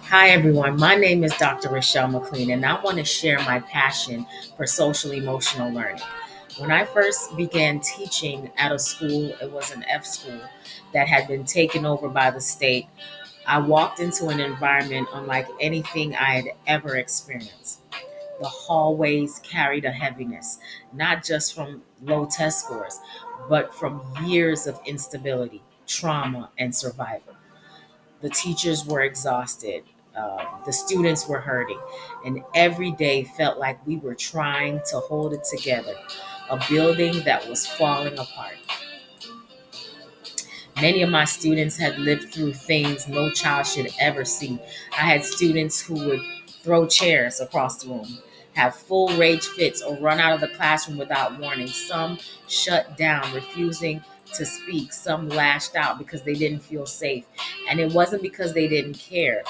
Hi, everyone. My name is Dr. Rochelle McLean, and I want to share my passion for social emotional learning. When I first began teaching at a school, it was an F school that had been taken over by the state. I walked into an environment unlike anything I had ever experienced. The hallways carried a heaviness, not just from low test scores, but from years of instability, trauma, and survival. The teachers were exhausted. The students were hurting. And every day felt like we were trying to hold it together. A building that was falling apart. Many of my students had lived through things no child should ever see. I had students who would throw chairs across the room, have full rage fits, or run out of the classroom without warning. Some shut down, refusing to speak. Some lashed out because they didn't feel safe. And it wasn't because they didn't care,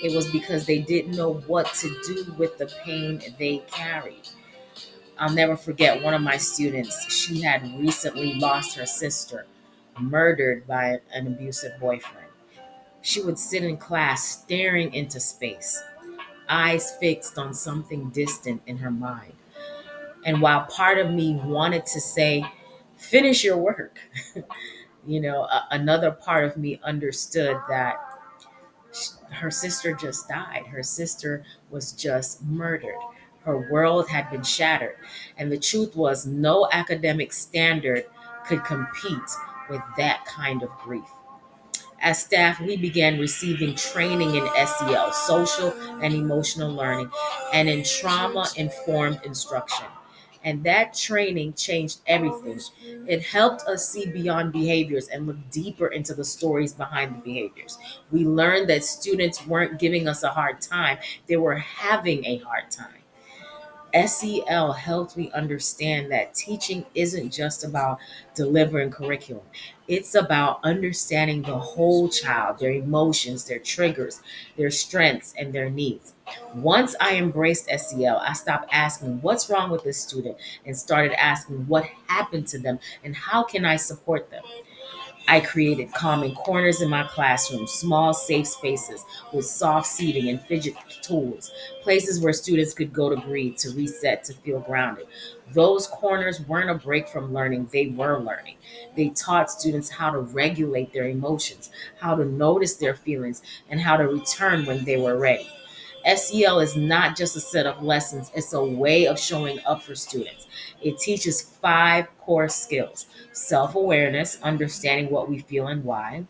it was because they didn't know what to do with the pain they carried. I'll never forget one of my students. She had recently lost her sister, murdered by an abusive boyfriend. She would sit in class staring into space, eyes fixed on something distant in her mind. And while part of me wanted to say, finish your work, another part of me understood that her sister just died. Her sister was just murdered. Her world had been shattered. And the truth was, no academic standard could compete with that kind of grief. As staff, we began receiving training in SEL, social and emotional learning, and in trauma informed instruction. And that training changed everything. It helped us see beyond behaviors and look deeper into the stories behind the behaviors. We learned that students weren't giving us a hard time, they were having a hard time. SEL helped me understand that teaching isn't just about delivering curriculum. It's about understanding the whole child, their emotions, their triggers, their strengths, and their needs. Once I embraced SEL, I stopped asking what's wrong with this student and started asking what happened to them and how can I support them. I created calming corners in my classroom, small safe spaces with soft seating and fidget tools, places where students could go to breathe, to reset, to feel grounded. Those corners weren't a break from learning, they were learning. They taught students how to regulate their emotions, how to notice their feelings, and how to return when they were ready. SEL is not just a set of lessons, it's a way of showing up for students. It teaches five core skills: self awareness, understanding what we feel and why;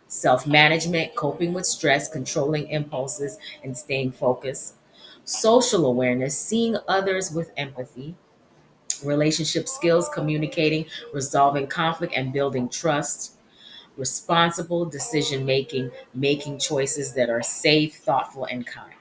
self management, coping with stress, controlling impulses, and staying focused; social awareness, seeing others with empathy; relationship skills, communicating, resolving conflict, and building trust; responsible decision making, making choices that are safe, thoughtful, and kind.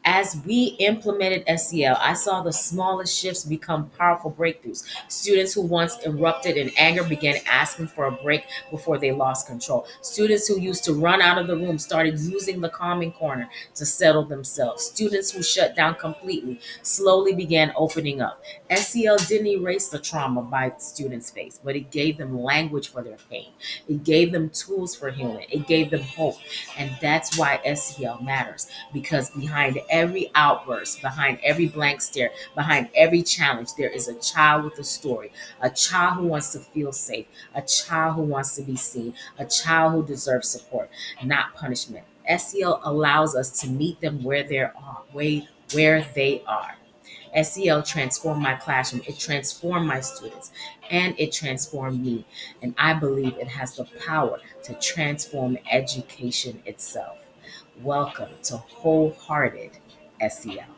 As we implemented SEL, I saw the smallest shifts become powerful breakthroughs. Students who once erupted in anger began asking for a break before they lost control. Students who used to run out of the room started using the calming corner to settle themselves. Students who shut down completely slowly began opening up. SEL didn't erase the trauma by students' face, but it gave them language for their pain. It gave them tools for healing. It gave them hope. And that's why SEL matters, because behind every outburst, behind every blank stare, behind every challenge, there is a child with a story, a child who wants to feel safe, a child who wants to be seen, a child who deserves support, not punishment. SEL allows us to meet them where they are, where they are. SEL transformed my classroom, it transformed my students, and it transformed me. And I believe it has the power to transform education itself. Welcome to Wholehearted SEL.